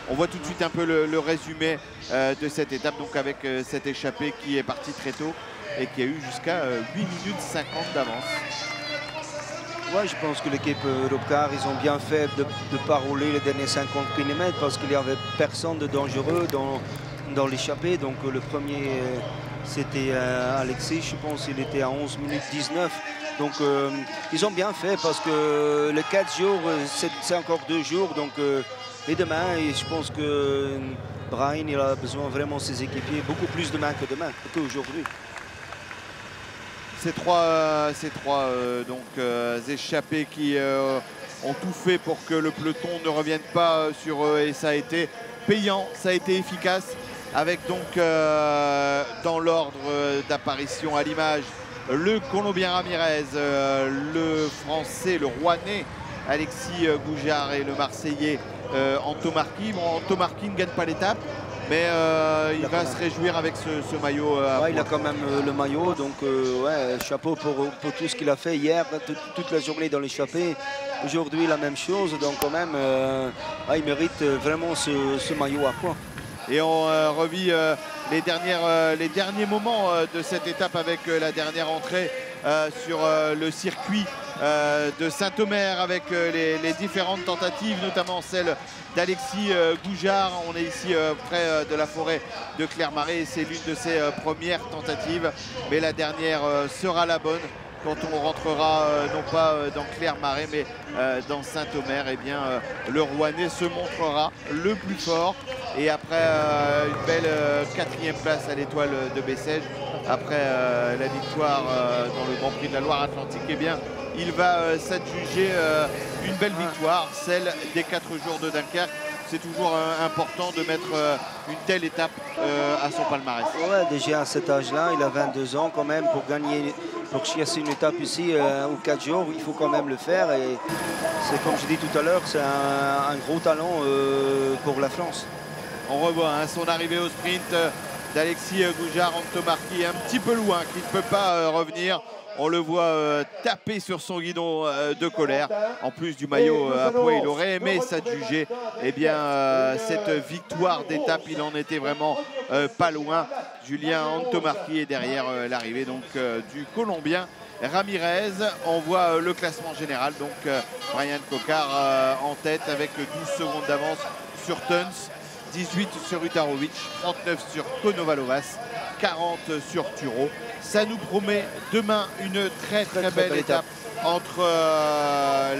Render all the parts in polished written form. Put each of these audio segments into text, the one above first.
On voit tout de suite un peu le résumé de cette étape, donc avec cette échappée qui est partie très tôt et qui a eu jusqu'à 8 minutes 50 d'avance. Ouais, je pense que l'équipe Europcar, ils ont bien fait de ne pas rouler les derniers 50 km parce qu'il n'y avait personne de dangereux dans l'échappée. Donc le premier, c'était Alexis, je pense, il était à 11 minutes 19. Donc ils ont bien fait parce que les 4 jours, c'est encore 2 jours. Donc, et demain, et je pense que Brian, il a besoin vraiment de ses équipiers beaucoup plus demain qu'aujourd'hui. Ces trois échappés qui ont tout fait pour que le peloton ne revienne pas sur eux, et ça a été payant, ça a été efficace, avec donc dans l'ordre d'apparition à l'image le Colombien Ramirez, le Français, le Rouennais Alexis Gougeard et le Marseillais Anto Marchi. Bon, Anto Marchi ne gagne pas l'étape, mais il va se réjouir avec ce maillot. Ouais, il a quand même le maillot, donc ouais, chapeau pour tout ce qu'il a fait hier, toute la journée dans l'échappée. Aujourd'hui, la même chose, donc quand même, ouais, il mérite vraiment ce maillot à points. Et on revit les derniers moments de cette étape avec la dernière entrée sur le circuit de Saint-Omer, avec les différentes tentatives, notamment celle d'Alexis Gougeard. On est ici près de la forêt de Clermarais et c'est l'une de ses premières tentatives. Mais la dernière sera la bonne quand on rentrera non pas dans Clermarais mais dans Saint-Omer. Et bien le Rouennais se montrera le plus fort. Et après une belle 4e place à l'Étoile de Bessèges, après la victoire dans le Grand Prix de la Loire-Atlantique, eh bien il va s'adjuger une belle victoire, celle des 4 jours de Dunkerque. C'est toujours important de mettre une telle étape à son palmarès. Ouais, déjà à cet âge-là, il a 22 ans quand même, pour gagner, pour chasser une étape ici ou 4 jours, il faut quand même le faire. Et c'est comme je dis tout à l'heure, c'est un gros talent pour la France. On revoit son arrivée au sprint d'Alexis Gougeard, Anto Marchi un petit peu loin, qui ne peut pas revenir. On le voit taper sur son guidon de colère. En plus du maillot à poids, il aurait aimé s'adjuger. Eh bien, cette victoire d'étape, il en était vraiment pas loin. Julien Anto Marchi est derrière l'arrivée donc du Colombien Ramirez. On voit le classement général. Donc Brian Cocard en tête avec 12 secondes d'avance sur Tuns, 18 sur Utarovic, 39 sur Konovalovas, 40 sur Turo. Ça nous promet demain une très belle étape entre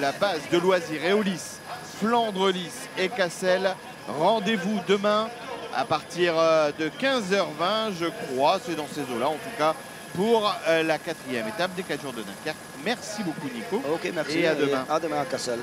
la base de loisirs Eolis, Flandre-Lys et Cassel. Rendez-vous demain à partir de 15h20, je crois, c'est dans ces eaux-là en tout cas, pour la 4e étape des 4 jours de Dunkerque. Merci beaucoup Nico. Ok, merci. Et à demain. À demain à Cassel.